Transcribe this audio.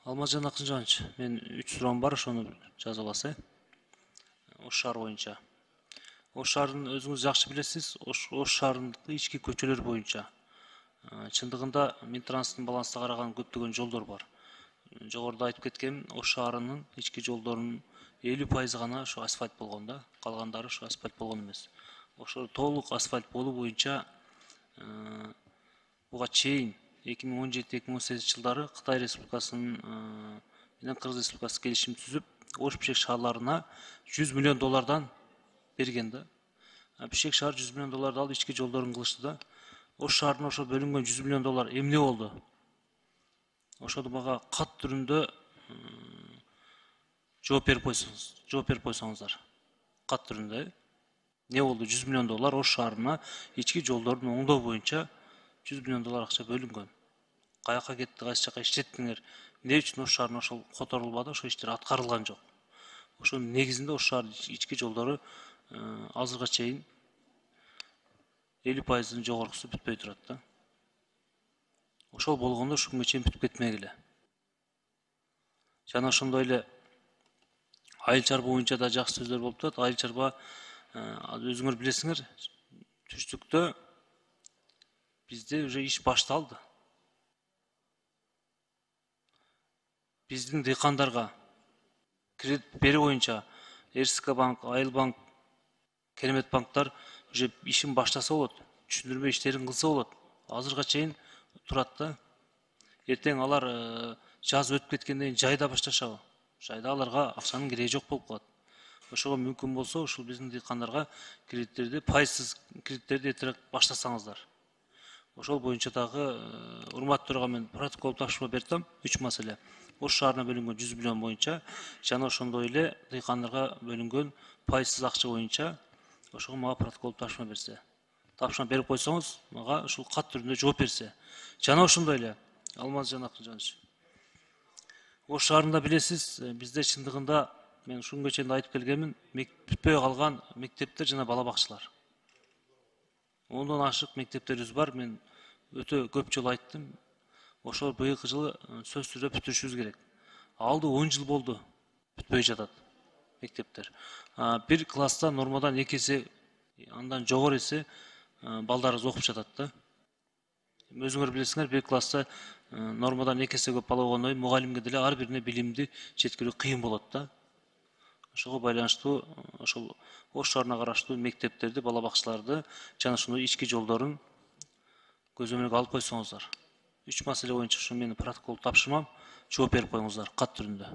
Алмазжан Акынжанович, мен 3 суроом бар, ошону жазып аласыз. Ош шаар боюнча. Ош шаарын өзүңүз жакшы билесиз. Ош шаарындагы ички көчөлөр боюнча. Чындыгында Минтранстын балансына караган көптөгөн жолдор бар. Жогоруда айтып кеткем, Ош шаарынын ички жолдорунун 50% гана ошо асфальт болгон да, калгандары ошо асфальт болгон эмес. Ошо толук асфальт болуу боюнча буга чейин 2017-2018 жылдары Кытай Республикасынын менен Кыргыз Республикасы келишим түзүп, Ош Бишкек шаарларына $100 миллион берген да. Бишкек шаар $100 миллион алып ички жолдорун кылышты да. Ош шаарына ошо бөлүнгөн $100 миллион эмне болду? Ошону мага кат түрүндө жооп берип койсоңуздар. Кат түрүндө. Не болду? $100 миллион Ош шаарына ички жолдорун оңдоо боюнча $100 миллион акча бөлүнгөн. Каяка кетти, кайсы жака иштеттиңер? Эмне үчүн Ош шаарына ошол которулбады, ошол иштер аткарылган жок. Ошонун негизинде Ош шаар ички жолдору азыркыга чейин 50%-дын жогорусу бүтпөй турат да. Ошол болгондо ушу күнгө чейин бүтүп кетмегиле. Жана ошондой эле айыл чарба боюнча да жакшы сөздөр болуп турат. Айыл чарба өзүңөр билесиңер, түштүктө бизде уже иш башталды. Биздин дыйкандарга кредит берүү боюнча РСК банк, Айыл банк, Керемет банктар уже ишин баштаса болот, түшүндүрмө иштерин кылса болот. Азыркыга чейин турат да. Эртең алар жаз өтүп кеткенден кийин жайда башташабы? Жайда аларга акчанын кереги жок болуп калат. Ошого мүмкүн болсо, ушул биздин дыйкандарга кредиттерди, пайызсыз кредиттерди эртерээк баштасаңыздар. Ошол боюнча дагы урматтууларга мен протокол тапшырма бердим. 3 маселе. Ош шаарына бөлүнгөн $100 миллион боюнча жана ошондой эле дыйкандарга бөлүнгөн пайызсыз акча боюнча ошого мага протокол тапшырма берсе. Тапшырма берип койсоңуз, мага ушул кат түрүндө жооп берсе. Жана ошондой эле Алмазжан Акынжанович. Ош шаарында билесиз, бизде чындыгында мен ушул күнгө чейин айтып келгенмин, бүтпөй калган мектептер жана бала бакчалар. 10дон ашык мектептерибиз бар. Мен өтө көп жолу айттым. Ошол быйылкы жылы сөзсүз түрдө бүтүрүшүбүз керек. Алды 10 жыл болду. Бүтпөй жатат мектептер. Bir класста нормадан 2 эсе, андан жогору эсе балдарыбыз окуп жатат да. Өзүңөр билесиңер, bir класста нормадан 2 эсе көп бала болгондон кийин мугалимге деле ар бирине билимди жеткирүү кыйын болот да. Ошого байланыштуу ошол Ош шаарына караштуу мектептерди, бала бакчаларды жана ошондой ички жолдорун көзөмөлгө алып койсоңуздар. 3 маселе боюнча ушу менин протокол тапшырмам, жооп берип коюңуздар кат түрүндө.